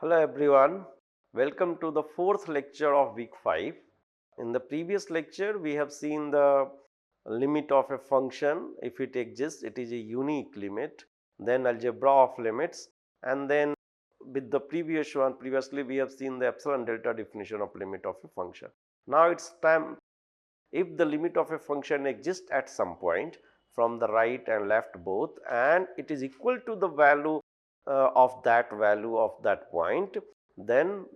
Hello everyone, welcome to the fourth lecture of week 5. In the previous lecture, we have seen the limit of a function. If it exists, it is a unique limit, then algebra of limits, and then with the previous one, previously we have seen the epsilon delta definition of limit of a function. Now it's time, if the limit of a function exists at some point from the right and left both, and it is equal to the value of that point, then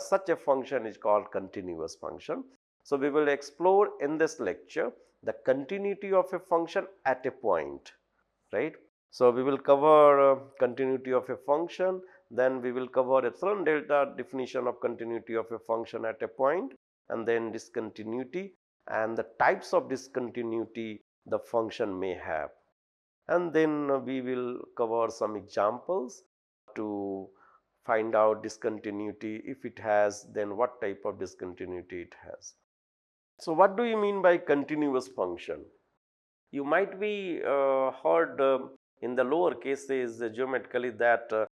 such a function is called continuous function. So we will explore in this lecture the continuity of a function at a point, right? So we will cover continuity of a function, then we will cover epsilon delta definition of continuity of a function at a point, and then discontinuity and the types of discontinuity the function may have. And then we will cover some examples to find out discontinuity. If it has, then what type of discontinuity it has. So what do you mean by continuous function? You might be heard in the lower cases geometrically that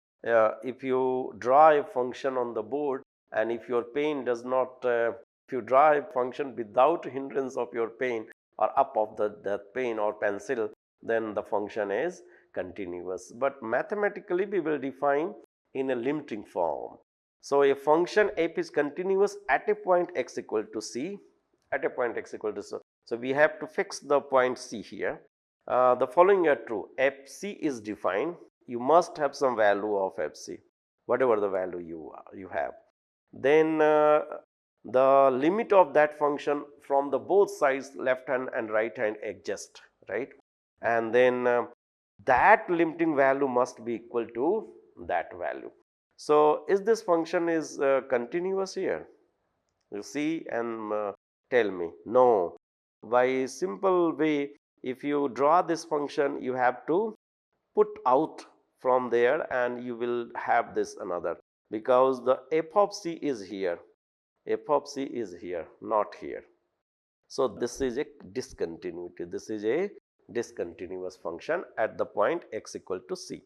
if you draw a function on the board, and if your pen does not if you draw a function without hindrance of your pen or up of the pen or pencil, then the function is continuous. But mathematically we will define in a limiting form. So a function f is continuous at a point x equal to c, at a point x equal to c. So we have to fix the point c here. The following are true. Fc is defined. You must have some value of fc, whatever the value you have. Then the limit of that function from the both sides, left hand and right hand, exist, right? And then that limiting value must be equal to that value. So is this function is continuous here? You see and tell me. No. By simple way, if you draw this function, you have to put out from there and you will have this another, because the f of c is here, f of c is here, not here. So this is a discontinuity. This is a discontinuous function at the point x equal to c.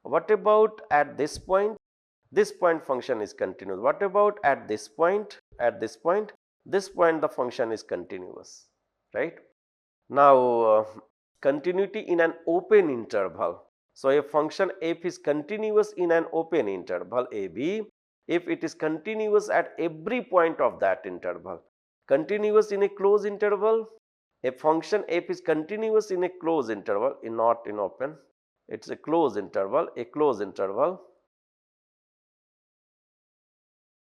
What about at this point? This point function is continuous. What about at this point? At this point the function is continuous, right? Now continuity in an open interval. So a function f is continuous in an open interval ab if it is continuous at every point of that interval. Continuous in a closed interval, a function f is continuous in a closed interval, not in open. It's a closed interval,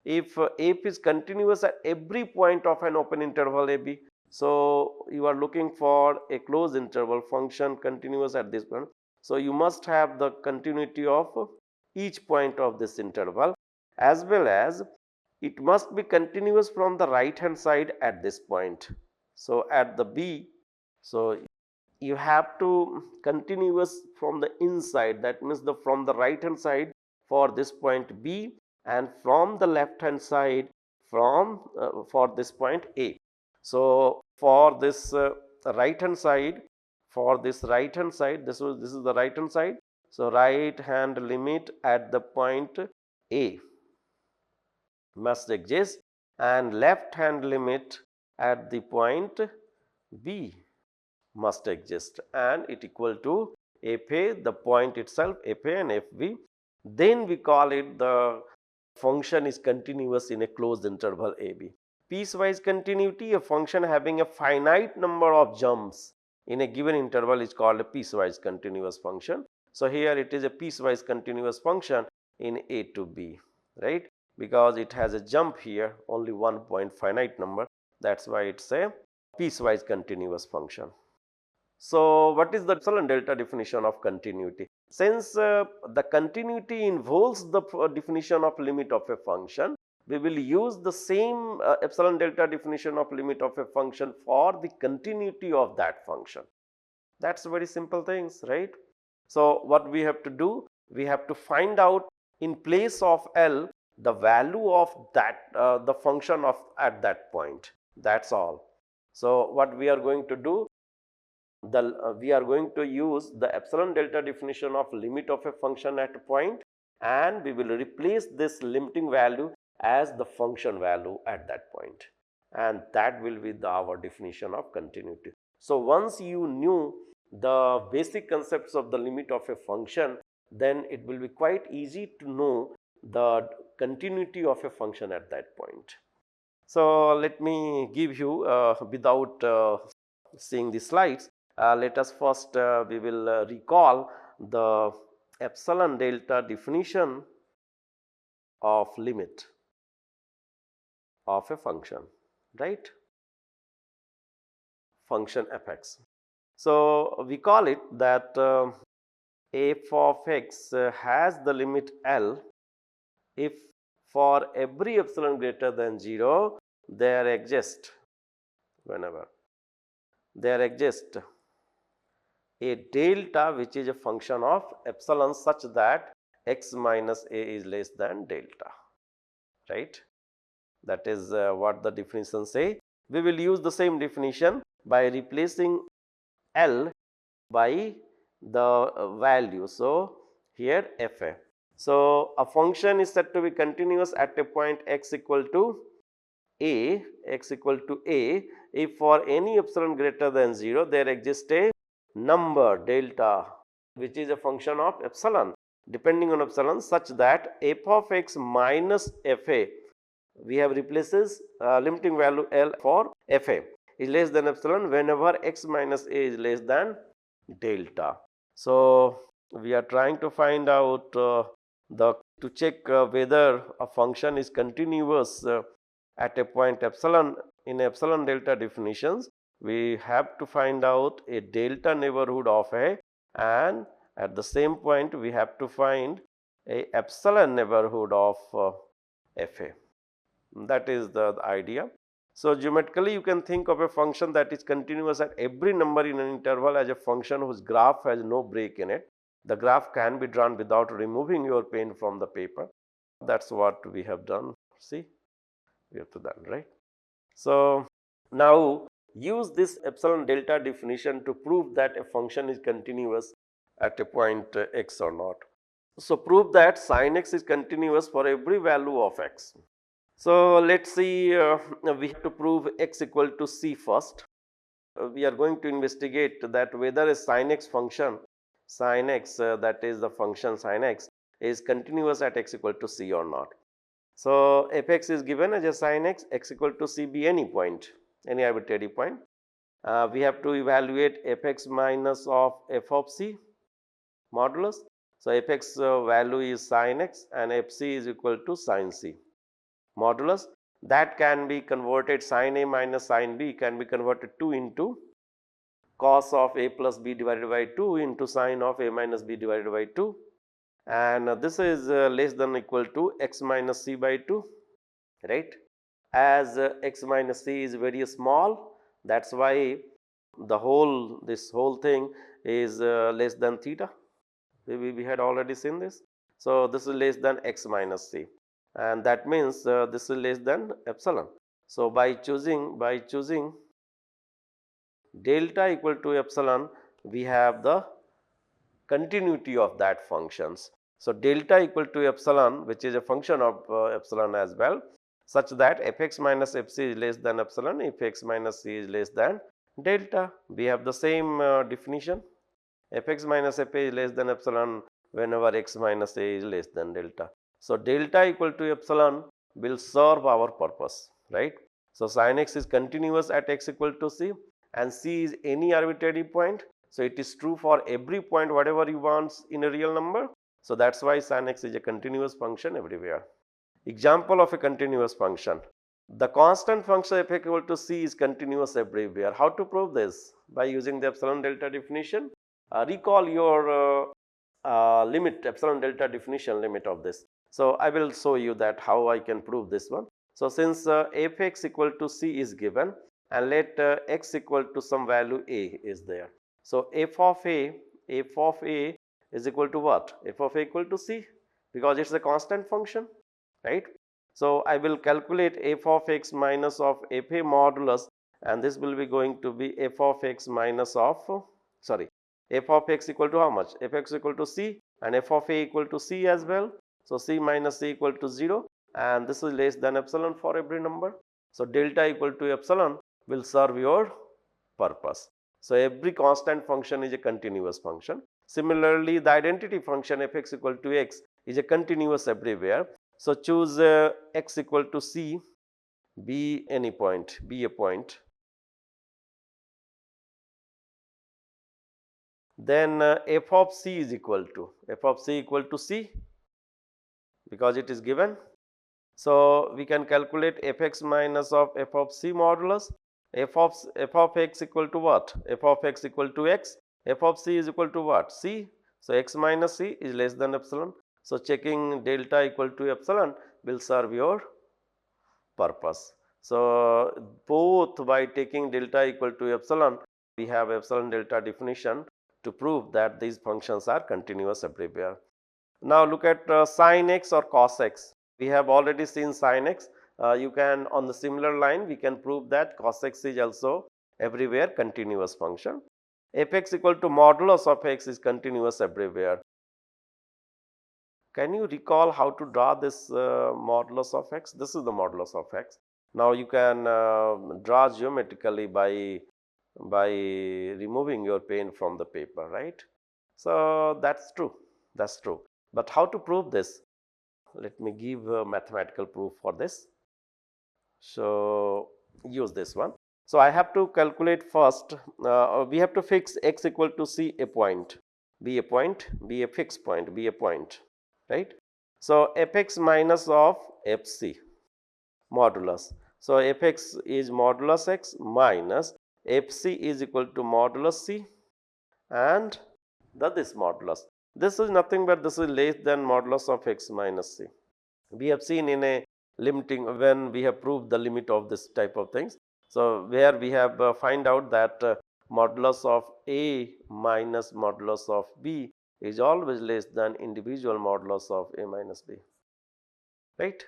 if f is continuous at every point of an open interval ab. So you are looking for a closed interval function continuous at this point. So you must have the continuity of each point of this interval, as well as it must be continuous from the right hand side at this point. So at the b, so you have to continuous from the inside, that means from the right hand side for this point b, and from the left hand side for this point a. So for this right hand side, this is the right hand side. So right hand limit at the point a must exist, and left hand limit at the point b must exist, and it equal to fa, the point itself, fa and fb. Then we call it the function is continuous in a closed interval ab. Piecewise continuity, a function having a finite number of jumps in a given interval is called a piecewise continuous function. So here it is a piecewise continuous function in a to b, right? Because it has a jump here, only one point finite number, that's why it's a piecewise continuous function. So what is the epsilon delta definition of continuity? Since the continuity involves the definition of limit of a function, we will use the same epsilon delta definition of limit of a function for the continuity of that function. That's very simple things, right? So what we have to do, we have to find out in place of L the value of that the function of at that point. That's all. So what we are going to do, we are going to use the epsilon delta definition of limit of a function at a point, and we will replace this limiting value as the function value at that point, and that will be our definition of continuity. So once you knew the basic concepts of the limit of a function, then it will be quite easy to know the continuity of a function at that point. So let me give you without seeing the slides, let us first we will recall the epsilon delta definition of limit of a function, right? Function fx. So we call it that f of x has the limit L if for every epsilon greater than 0 there exists, whenever there exists a delta which is a function of epsilon such that x minus a is less than delta, right? That is what the definition say. We will use the same definition by replacing L by the value. So here fa. So a function is said to be continuous at a point x equal to a, if for any epsilon greater than 0 there exists a number delta which is a function of epsilon depending on epsilon such that f of x minus fa, we have replaces limiting value L for fa is less than epsilon whenever x minus a is less than delta. So we are trying to find out to check whether a function is continuous at a point epsilon. In epsilon delta definitions, we have to find out a delta neighborhood of a, and at the same point we have to find a epsilon neighborhood of fa. That is the idea. So geometrically you can think of a function that is continuous at every number in an interval as a function whose graph has no break in it. The graph can be drawn without removing your pen from the paper. That's what we have done. See, we have done, right? So now use this epsilon delta definition to prove that a function is continuous at a point x or not. So prove that sin x is continuous for every value of x. So let's see, we have to prove x equal to c first. We are going to investigate that whether a sin x function, sin x that is the function sin x is continuous at x equal to c or not. So fx is given as a sin x, x equal to c be any point, any arbitrary point. We have to evaluate fx minus of f of c modulus. So fx value is sin x and fc is equal to sin c modulus. That can be converted, sin a minus sin b can be converted 2 into cos of a plus b divided by 2 into sin of a minus b divided by 2, and this is less than or equal to x minus c by 2, right? As x minus c is very small, that's why this whole thing is less than theta. We had already seen this. So this is less than x minus c, and that means this is less than epsilon. So by choosing delta equal to epsilon, we have the continuity of that functions. So delta equal to epsilon, which is a function of epsilon as well, such that fx minus fc is less than epsilon if x minus c is less than delta. We have the same definition. Fx minus fa is less than epsilon whenever x minus a is less than delta. So delta equal to epsilon will serve our purpose, right? So sin x is continuous at x equal to c, and c is any arbitrary point. So it is true for every point whatever you want in a real number. So that's why sin x is a continuous function everywhere. Example of a continuous function. The constant function f equal to c is continuous everywhere. How to prove this? By using the epsilon delta definition. Recall your limit, epsilon delta definition limit of this. So I will show you that how I can prove this one. So since fx equal to c is given, and let x equal to some value a is there. So f of a is equal to what? F of a equal to c, because it's a constant function, right? So I will calculate f of x minus of fa modulus, and this will be going to be f of x minus of f of x equal to how much? F x equal to c, and f of a equal to c as well. So, C minus C equal to 0 and this is less than epsilon for every number. So, delta equal to epsilon will serve your purpose. So, every constant function is a continuous function. Similarly, the identity function f(x) equal to x is a continuous everywhere. So, choose x equal to c, be any point, be a point. Then f of c is equal to c because it is given. So, we can calculate f(x) minus of f of c modulus. F of x equal to what? F of x equal to x, f of c is equal to what? C. So, x minus c is less than epsilon. So, checking delta equal to epsilon will serve your purpose. So, both by taking delta equal to epsilon, we have epsilon delta definition to prove that these functions are continuous everywhere. Now, look at sin x or cos x. We have already seen sin x. You can, on the similar line, we can prove that cos x is also everywhere continuous function. F(x) equal to modulus of x is continuous everywhere. Can you recall how to draw this modulus of x? This is the modulus of x. Now, you can draw geometrically by removing your pen from the paper, right? So, that's true, that's true. But how to prove this? Let me give a mathematical proof for this. So, use this one. So, I have to calculate first, we have to fix x equal to c a point, be a point, be a fixed point, be a point, right. So, f(x) minus of fc modulus. So, f(x) is modulus x minus fc is equal to modulus c and this modulus. This is nothing but this is less than modulus of x minus c. We have seen in a limiting when we have proved the limit of this type of things. So, where we have find out that modulus of a minus modulus of b is always less than individual modulus of a minus b, right.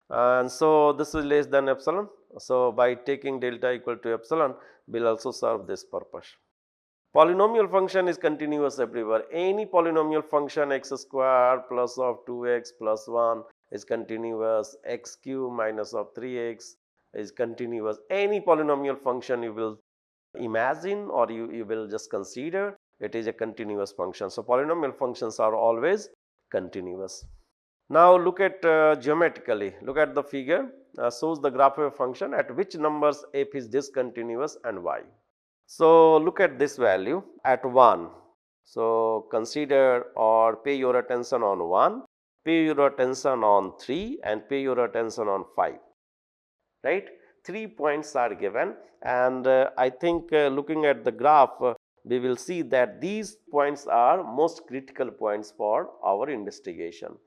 And so, this is less than epsilon. So, by taking delta equal to epsilon will also serve this purpose. Polynomial function is continuous everywhere. Any polynomial function x square plus of 2x plus 1 is continuous, x cube minus of 3x is continuous. Any polynomial function you will imagine or you will just consider, it is a continuous function. So, polynomial functions are always continuous. Now, look at geometrically, look at the figure, shows the graph of a function at which numbers f is discontinuous and why. So, look at this value at 1. So, consider or pay your attention on 1, pay your attention on 3 and pay your attention on 5, right. 3 points are given and I think looking at the graph, we will see that these points are most critical points for our investigation.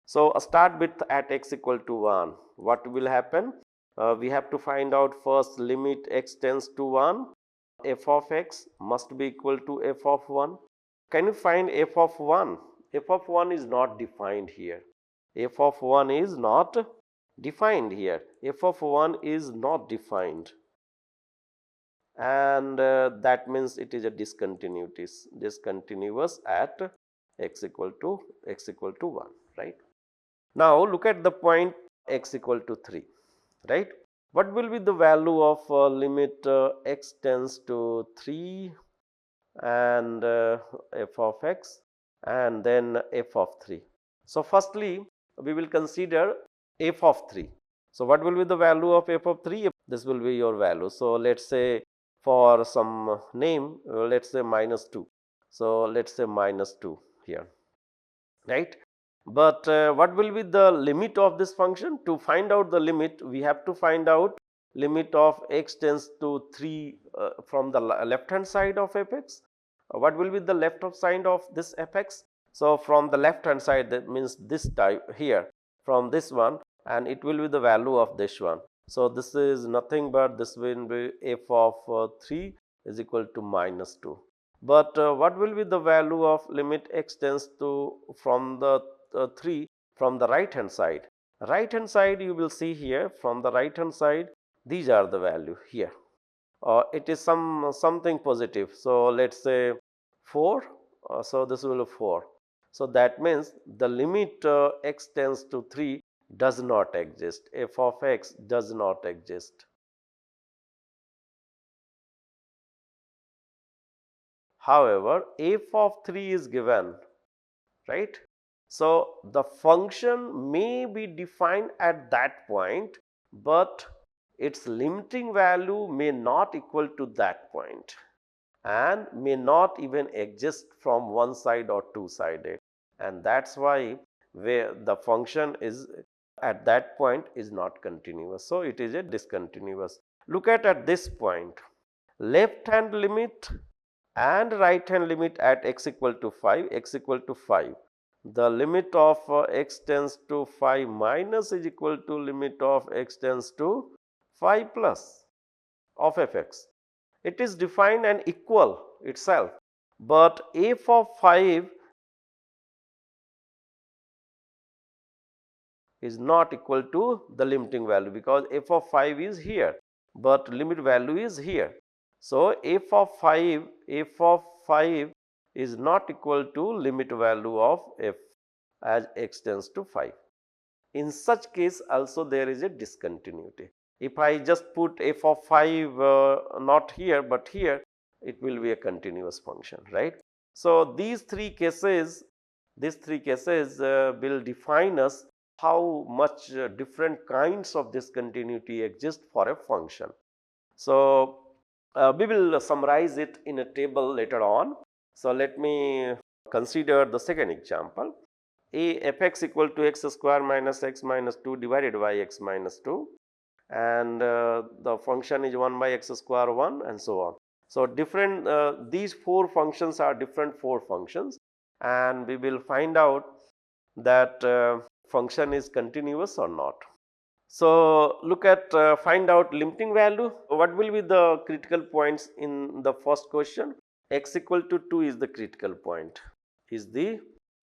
So, start with at x equal to 1. What will happen? We have to find out first limit x tends to 1. F of x must be equal to f of 1. Can you find f of 1? F of 1 is not defined here. F of 1 is not defined here. F of 1 is not defined. And that means it is a discontinuous at x equal to 1, right. Now, look at the point x equal to 3, right. What will be the value of limit x tends to 3 and f of x and then f of 3. So, firstly we will consider f of 3. So, what will be the value of f of 3? This will be your value. So, let us say for some name let us say minus 2. So, let us say minus 2 here, right. But what will be the limit of this function? To find out the limit, we have to find out limit of x tends to 3 from the left hand side of f(x). What will be the left of side of this f(x)? So, from the left hand side, that means this type here from this one, and it will be the value of this one. So, this is nothing but this will be f of 3 is equal to minus 2. But what will be the value of limit x tends to from the 3 from the right hand side? Right hand side you will see here from the right hand side, these are the value here. It is something positive. So, let us say 4. So, this will be 4. So that means the limit x tends to 3 does not exist. F of x does not exist. However, f of 3 is given, right? So the function may be defined at that point, but its limiting value may not equal to that point and may not even exist from one side or two sided, and that's why where the function is at that point is not continuous. So it is a discontinuous. Look at this point, left hand limit and right hand limit at x equal to 5, x equal to 5. The limit of x tends to 5 minus is equal to limit of x tends to 5 plus of fx. It is defined and equal itself, but f of 5 is not equal to the limiting value because f of 5 is here, but limit value is here. So f of 5 is not equal to limit value of f as x tends to 5. In such case also there is a discontinuity. If I just put f of 5 not here but here, it will be a continuous function, right? So these three cases will define us how much different kinds of discontinuity exist for a function. So we will summarize it in a table later on. So let me consider the second example. A fx equal to x square minus x minus 2 divided by x minus 2, and the function is 1 by x square 1 and so on. So different these four functions are different four functions, and we will find out that function is continuous or not. So look at find out limiting value. What will be the critical points in the first question? X equal to 2 is the critical point, is the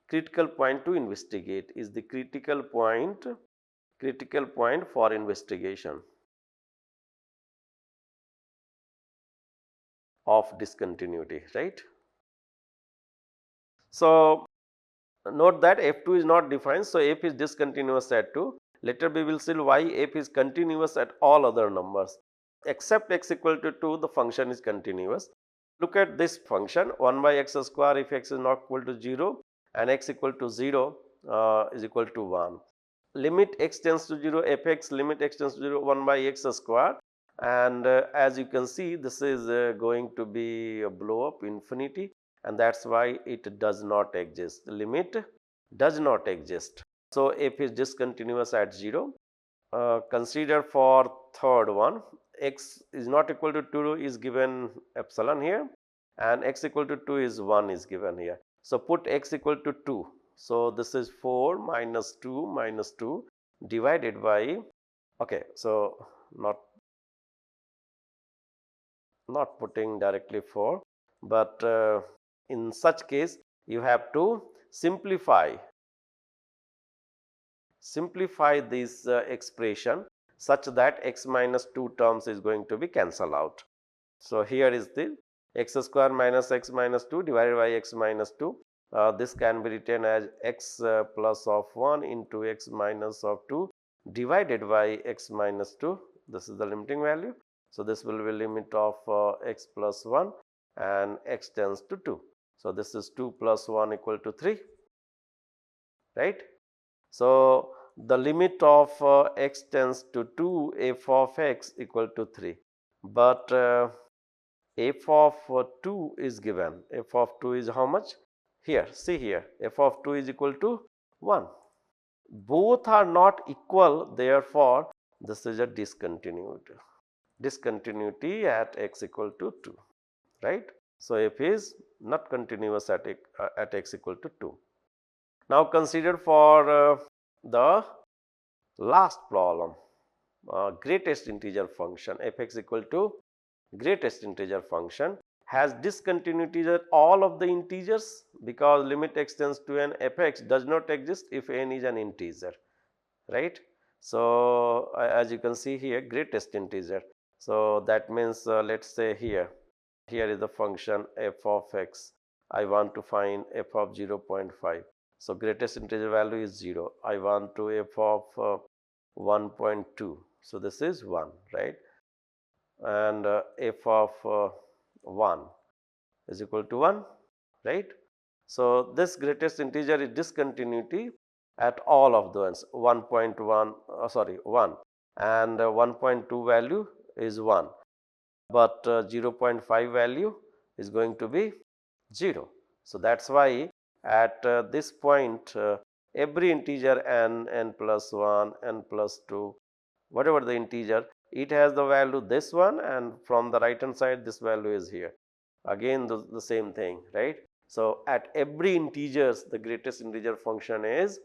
critical point to investigate, is the critical point for investigation of discontinuity, right? So note that f2 is not defined, so f is discontinuous at 2. Later we will see why f is continuous at all other numbers. Except x equal to 2, the function is continuous. Look at this function 1 by x square if x is not equal to 0 and x equal to 0 is equal to 1. Limit x tends to 0 fx limit x tends to 0 1 by x square, and as you can see this is going to be a blow up infinity, and that's why it does not exist. The limit does not exist. So f is discontinuous at 0. Consider for third one, x is not equal to 2 is given epsilon here, and x equal to 2 is 1 is given here. So put x equal to 2. So this is 4 minus 2 divided by, okay, so not putting directly 4, but in such case you have to simplify this expression such that x minus 2 terms is going to be cancelled out. So here is the x square minus x minus 2 divided by x minus 2. This can be written as x plus of 1 into x minus of 2 divided by x minus 2. This is the limiting value. So this will be limit of x plus 1 and x tends to 2. So this is 2 plus 1 equal to 3, right? So the limit of x tends to 2 f of x equal to 3, but f of 2 is given. F of 2 is how much? Here, see here, f of 2 is equal to 1. Both are not equal, therefore this is a discontinuity at x equal to 2, right? So f is not continuous at x equal to 2. Now consider for the last problem, greatest integer function fx equal to greatest integer function has discontinuities at all of the integers, because limit x tends to n fx does not exist if n is an integer, right? So as you can see here, greatest integer. So that means let's say here is the function f of x. I want to find f of 0.5. So greatest integer value is 0. I want to f of 1.2. So this is 1, right? And f of 1 is equal to 1, right? So this greatest integer is discontinuity at all of those 1.1 1, and 1.2 value is 1, but 0.5 value is going to be 0. So that's why at this point every integer n plus 1, n plus 2, whatever the integer, it has the value this one, and from the right hand side this value is here. Again the same thing, right? So at every integers the greatest integer function is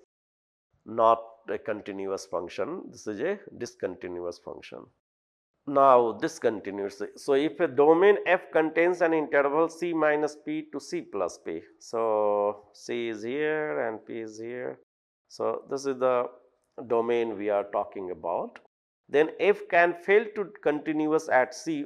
not a continuous function. This is a discontinuous function. Now this continues. So if a domain F contains an interval C minus P to C plus P, so C is here and P is here. So this is the domain we are talking about. Then F can fail to continuous at C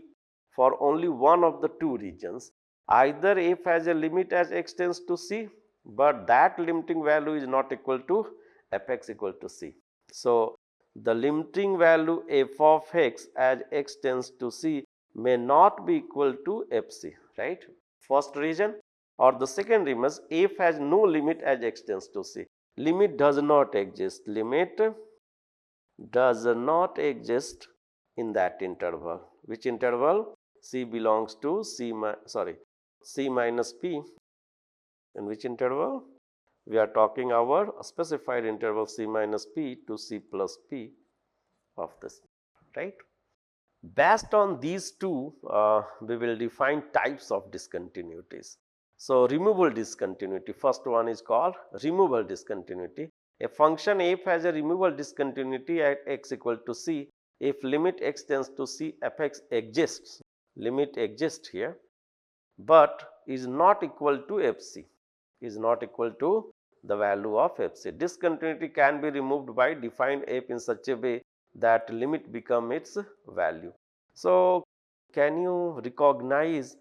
for only one of the two regions. Either F has a limit as x tends to C, but that limiting value is not equal to Fx equal to C. So the limiting value f of x as x tends to C may not be equal to Fc, right? First region, or the second reason, f has no limit as x tends to C. Limit does not exist. Limit does not exist in that interval. Which interval? C belongs to C minus P. In which interval? We are talking our specified interval C minus P to C plus P of this, right? Based on these two, we will define types of discontinuities. So removable discontinuity, first one is called removable discontinuity. A function f has a removable discontinuity at x equal to C if limit x tends to C fx exists, limit exists here, but is not equal to Fc, is not equal to the value of Fc. Discontinuity can be removed by define f in such a way that limit become its value. So can you recognize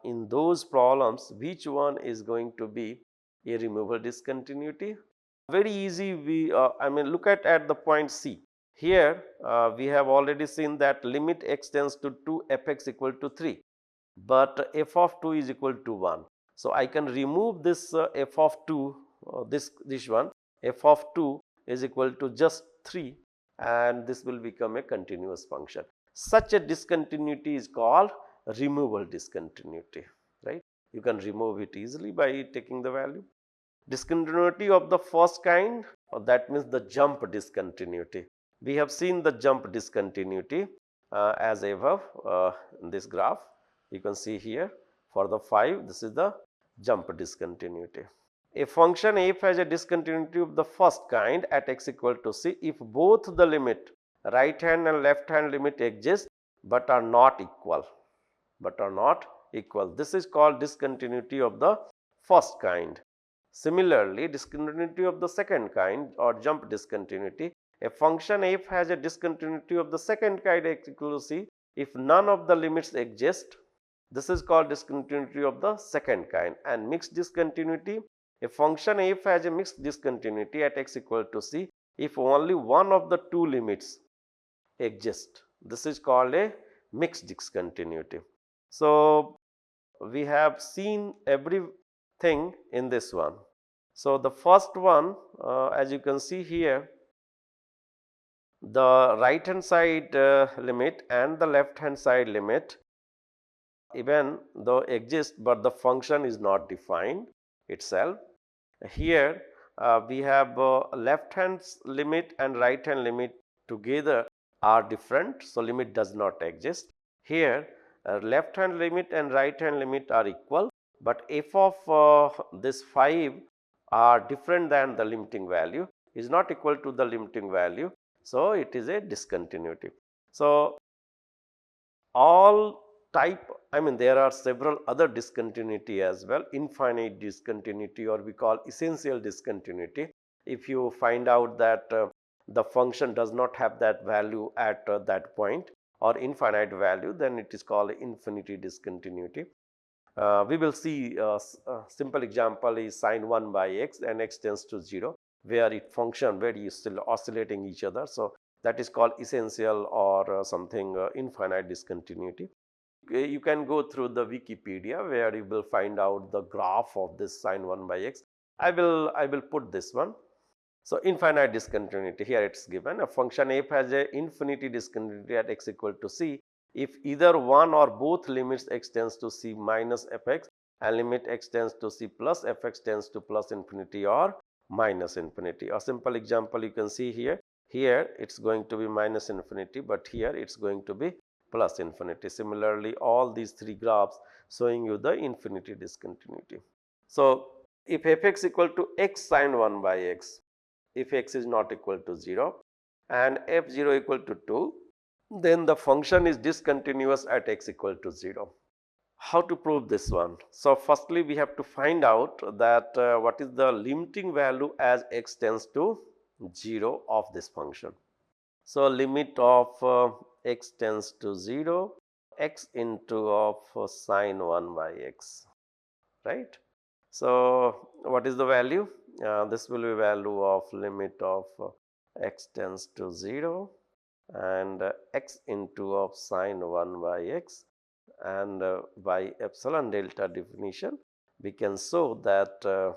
in those problems which one is going to be a removable discontinuity? Very easy. We look at the point C. Here we have already seen that limit x tends to 2 fx equal to 3, but f of 2 is equal to 1. So I can remove this f of 2, this one, f of 2 is equal to just 3, and this will become a continuous function. Such a discontinuity is called removable discontinuity, right? You can remove it easily by taking the value. Discontinuity of the first kind, that means the jump discontinuity. We have seen the jump discontinuity as above in this graph. You can see here for the 5, this is the jump discontinuity. A function f has a discontinuity of the first kind at x equal to C if both the limit right hand and left hand limit exist but are not equal, This is called discontinuity of the first kind. Similarly, discontinuity of the second kind or jump discontinuity, a function f has a discontinuity of the second kind x equal to C if none of the limits exist. This is called discontinuity of the second kind. And mixed discontinuity, a function f has a mixed discontinuity at x equal to C if only one of the two limits exist. This is called a mixed discontinuity. So we have seen everything in this one. So the first one, as you can see here, the right hand side limit and the left hand side limit even though exist, but the function is not defined itself. Here we have left hand limit and right hand limit together are different, so limit does not exist. Here left hand limit and right hand limit are equal, but f of this 5 are different than the limiting value, is not equal to the limiting value, so it is a discontinuity. So all type, there are several other discontinuity as well, infinite discontinuity, or we call essential discontinuity. If you find out that the function does not have that value at that point or infinite value, then it is called infinity discontinuity. We will see a simple example is sine 1 by x and x tends to 0, where it function where you still oscillating each other. So that is called essential or something infinite discontinuity. You can go through the Wikipedia where you will find out the graph of this sine 1 by x. I will put this one. So infinite discontinuity, here it is given a function f has a infinity discontinuity at x equal to c if either one or both limits x tends to c minus fx and limit x tends to c plus fx tends to plus infinity or minus infinity. A simple example you can see here. Here it is going to be minus infinity, but here it is going to be plus infinity. Similarly, all these three graphs showing you the infinity discontinuity. So if fx equal to x sine 1 by x, if x is not equal to 0 and f0 equal to 2, then the function is discontinuous at x equal to 0. How to prove this one? So firstly we have to find out that what is the limiting value as x tends to 0 of this function. So limit of x tends to 0, x into of sine 1 by x, right? So what is the value? This will be value of limit of x tends to 0 and x into of sine 1 by x, and by epsilon delta definition we can show that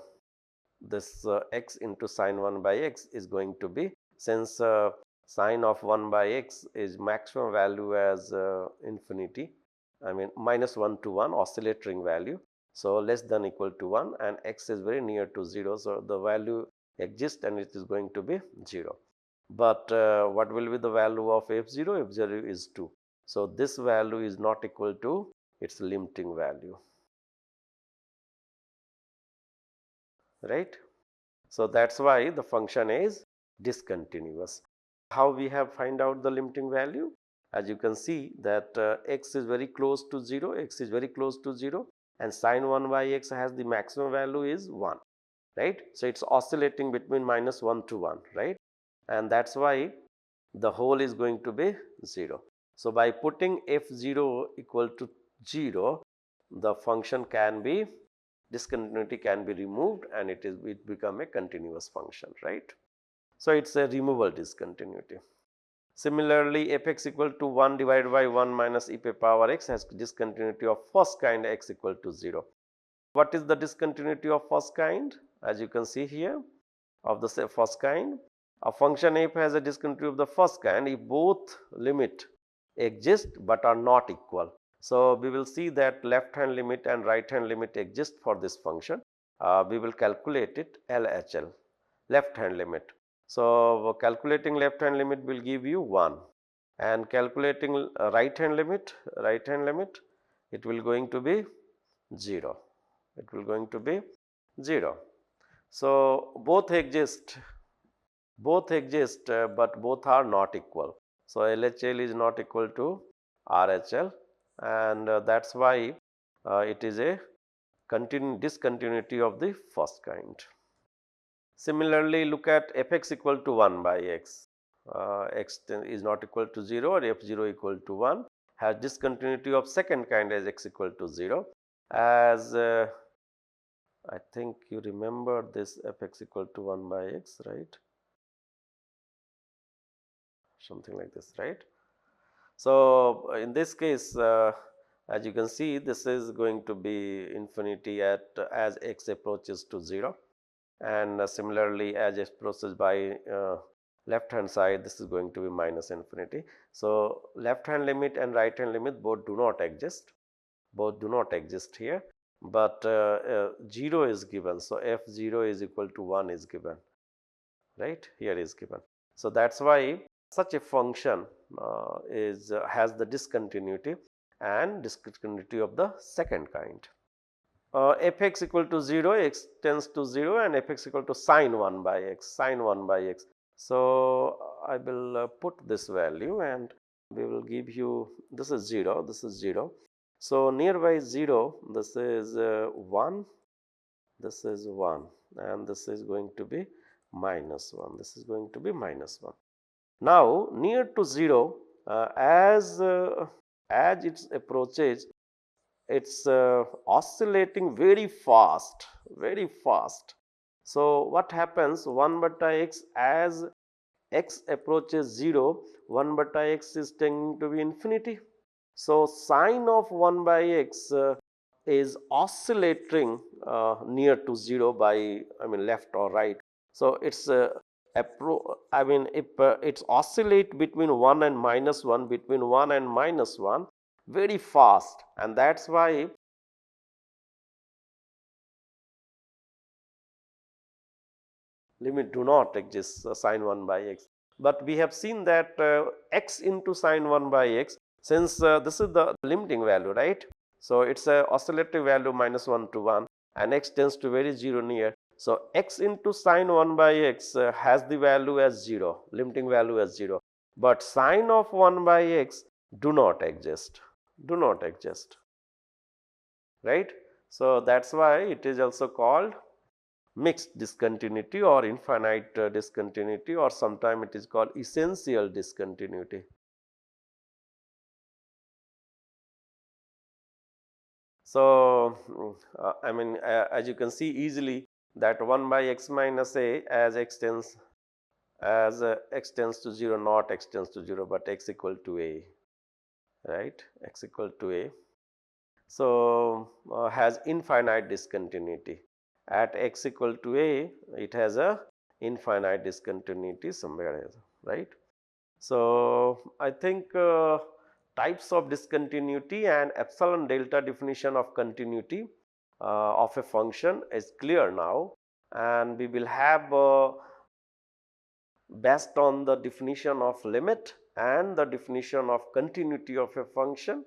this x into sine 1 by x is going to be, since sine of 1 by x is maximum value as infinity, I mean minus 1 to 1 oscillating value. So less than equal to 1 and x is very near to 0. So the value exists and it is going to be 0. But what will be the value of f0? f0 is 2. So this value is not equal to its limiting value, right? So that's why the function is discontinuous. How we have find out the limiting value? As you can see that x is very close to 0, x is very close to 0 and sine 1 by x has the maximum value is 1, right? So it's oscillating between minus 1 to 1, right? And that's why the whole is going to be 0. So by putting f0 equal to 0, the function can be, discontinuity can be removed and it become a continuous function, right? So it's a removable discontinuity. Similarly, fx equal to 1 divided by 1 minus e power x has discontinuity of first kind x equal to 0. What is the discontinuity of first kind? As you can see here, of the first kind, a function f has a discontinuity of the first kind if both limit exist but are not equal. So we will see that left hand limit and right hand limit exist for this function. We will calculate it LHL, left hand limit. So calculating left hand limit will give you 1 and calculating right hand limit, it will going to be 0. It will going to be 0. So both exist, but both are not equal. So LHL is not equal to RHL and that's why it is a discontinuity of the first kind. Similarly, look at fx equal to 1 by x. X is not equal to 0 or f0 equal to 1 has discontinuity of second kind as x equal to 0, as I think you remember this fx equal to 1 by x, right? Something like this, right? So in this case, as you can see, this is going to be infinity at as x approaches to 0, and similarly as x approaches by left hand side, this is going to be minus infinity. So left hand limit and right hand limit both do not exist, here, but 0 is given. So f0 is equal to 1 is given, right? Here is given. So that's why such a function has the discontinuity and discontinuity of the second kind. Fx equal to 0, x tends to 0 and fx equal to sine 1 by x, So I will put this value and we will give you, this is 0, this is 0. So nearby 0, this is 1, this is 1 and this is going to be minus 1, this is going to be minus 1. Now near to 0, as it approaches, it's oscillating very fast, very fast. So what happens, 1 beta x, as x approaches 0, 1 beta x is tending to be infinity. So sine of 1 by x is oscillating near to 0 by, I mean, left or right. So it's I mean, if it's oscillate between 1 and minus 1, between 1 and minus 1 very fast, and that's why limit do not exist sine 1 by x. But we have seen that x into sine 1 by x, since this is the limiting value, right. So it's a oscillative value minus 1 to 1 and x tends to very 0 near. So x into sine 1 by x has the value as 0, limiting value as 0, but sine of 1 by x do not exist, do not exist, right. So that's why it is also called mixed discontinuity or infinite discontinuity, or sometime it is called essential discontinuity. So I mean, as you can see easily that 1 by x minus a, as x tends to 0, not x tends to 0, but x equal to a, right, x equal to a. So has infinite discontinuity. At x equal to a, it has a infinite discontinuity somewhere else, right. So I think types of discontinuity and epsilon delta definition of continuity of a function is clear now, and we will have based on the definition of limit and the definition of continuity of a function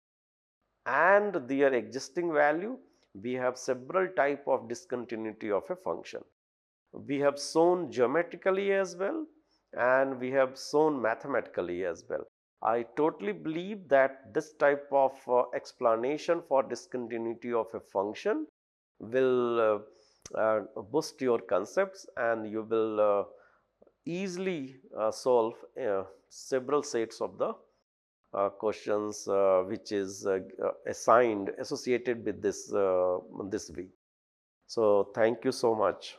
and their existing value, we have several type of discontinuity of a function. We have shown geometrically as well, and we have shown mathematically as well. I totally believe that this type of explanation for discontinuity of a function will boost your concepts, and you will easily solve several sets of the questions which is assigned associated with this this week. So thank you so much.